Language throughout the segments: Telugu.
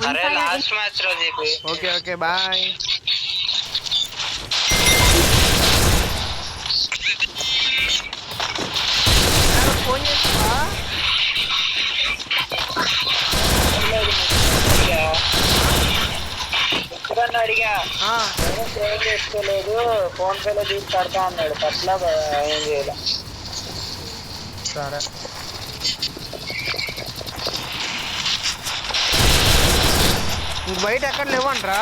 అరే లాస్ట్ మ్యాచ్ రోజు. Okay okay bye. ఫోన్ చేస్తావా? అడిగా సేవ్ చేసుకోలేదు, ఫోన్ పేలో తీసి కడతా అన్నాడు. పట్ల ఏం చేయాలి. సరే బయట ఎక్కడ లేవంటరా?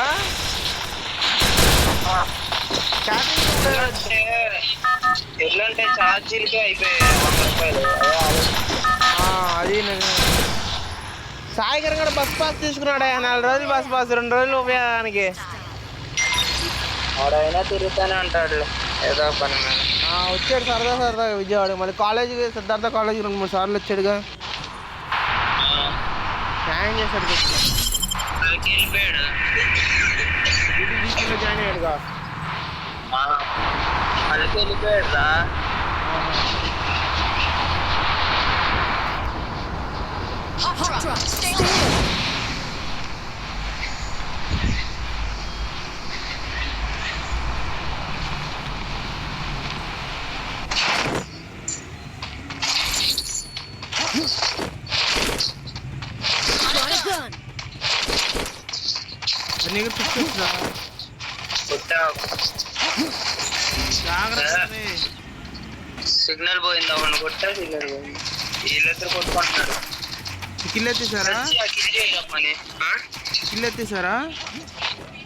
ఎల్లుంటే ఛార్జీలకే అయిపోయాయి 100 రూపాయలు. అది సాయి గారు కూడా బస్ పాస్ తీసుకున్నాడు. 4 రోజులు బస్ పాస్, 2 రోజులు ఉపయోగానికి. ఆడైనా తిరుగుతానే అంటాడు ఏదో పని మీద. వచ్చాడు సరదాగా విజయవాడ. మళ్ళీ కాలేజీకి సిద్ధార్థ కాలేజీకి 2-3 సార్లు వచ్చాడుగా. న్యాయం చేశాడు. వెళ్ళిపోయాడు. జాయిన్ అయ్యాడుగా. వాళ్ళకి వెళ్ళిపోయాడు రా. నీకు పిచ్చురా సిగ్నల్ పోయింది. అవును కొట్టా, సిగ్నల్ పోయింది. వీళ్ళిద్దరు కొట్టుకుంటున్నారు. కిల్ ఎత్తేసారా? కిల్ ఎత్తేసారా?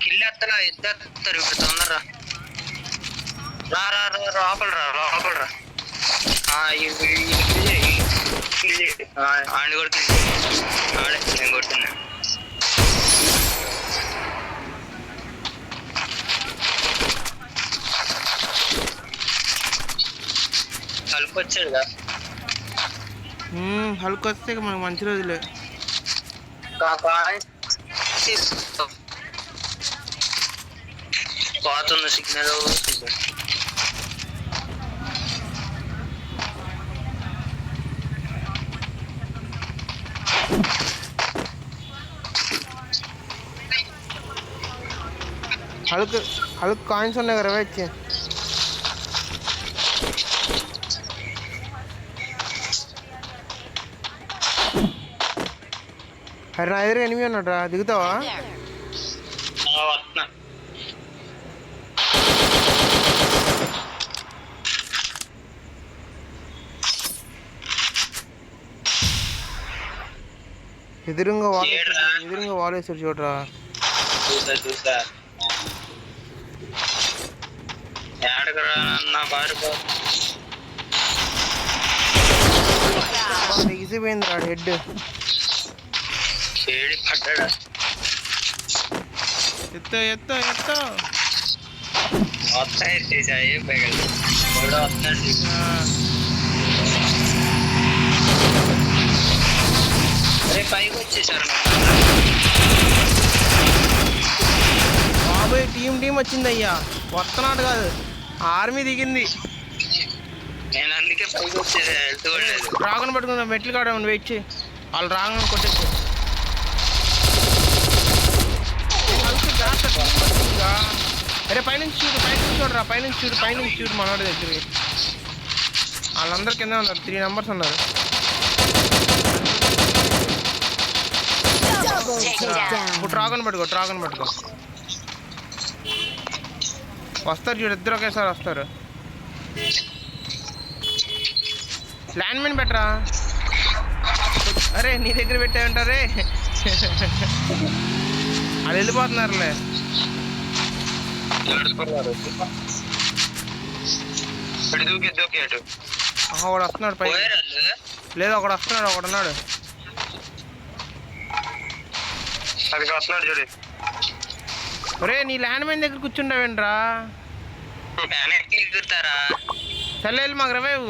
కిల్ ఎత్తలా, ఎత్తేస్తారు ఇప్పుడు. తొందరరా రా రా రా లోపల రా లోపల రా. ఆడి కొడుతుంది. ఆడే నేను కొడుతున్నా. హల్క్ వచ్చాడుగా. హల్క్ వస్తే మనకు మంచి రోజులే. పోతుంది సిగ్నల్. హల్క్ కాయిన్స్ ఉన్నాయి కదా వచ్చి. అరే నా ఎదురు ఎనిమిది ఉన్నాడు. దిగుతావా? ఎదురుగా వాలేసారు చూడరా. చూసా ఎగిసిపోయింది రాడు హెడ్. ఎత్తో మొత్తం ఎత్తేసాయి. అరే పైకి వచ్చేసారు బాబాయ్. టీం వచ్చింది అయ్యా. వస్తున్నాడు కాదు, ఆర్మీ దిగింది. నేను అందుకే పైకి వచ్చేది. డ్రాగన్ పట్టుకుందా మెట్లు కాడ వెయిట్ చేయి. వాళ్ళు డ్రాగన్ కొట్టేసి అరే పైనుంచి చూడరా. పైనుంచి చూడు మనోడి దగ్గరికి. వాళ్ళందరి కింద ఉన్నారు. 3 మెంబర్స్ ఉన్నారు. డ్రాగన్ పట్టుకో. వస్తారు చూడు, ఇద్దరు ఒకేసారి వస్తారు. ల్యాండ్ మైన్ పెట్టరా. అరే నీ దగ్గర పెట్టామంటారే. అది వెళ్ళిపోతున్నారులే. ఒకడు వస్తున్నాడు పై. లేదు ఒకడు వస్తున్నాడు, ఒకడున్నాడు. ఒరే నీ ల్యాండ్ మైన్ దగ్గర కూర్చుంటావేంట్రా? సరే వెళ్ళి మాకు రివైవ్.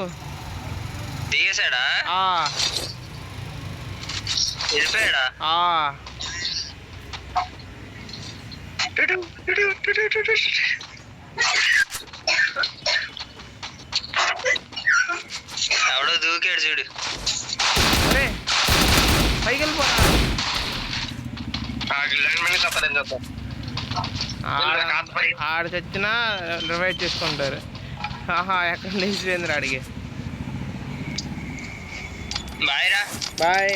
దిగేసాడా? వెళ్ళిపోయాడా? చూడు. అరే పైకి వెళ్ళిపోరా. ఆడ చచ్చినా రివైవ్ చేసుకుంటారు. ఆహా ఎక్కడ లేచిపోయింది అడిగి. బాయ్ రా. బాయ్.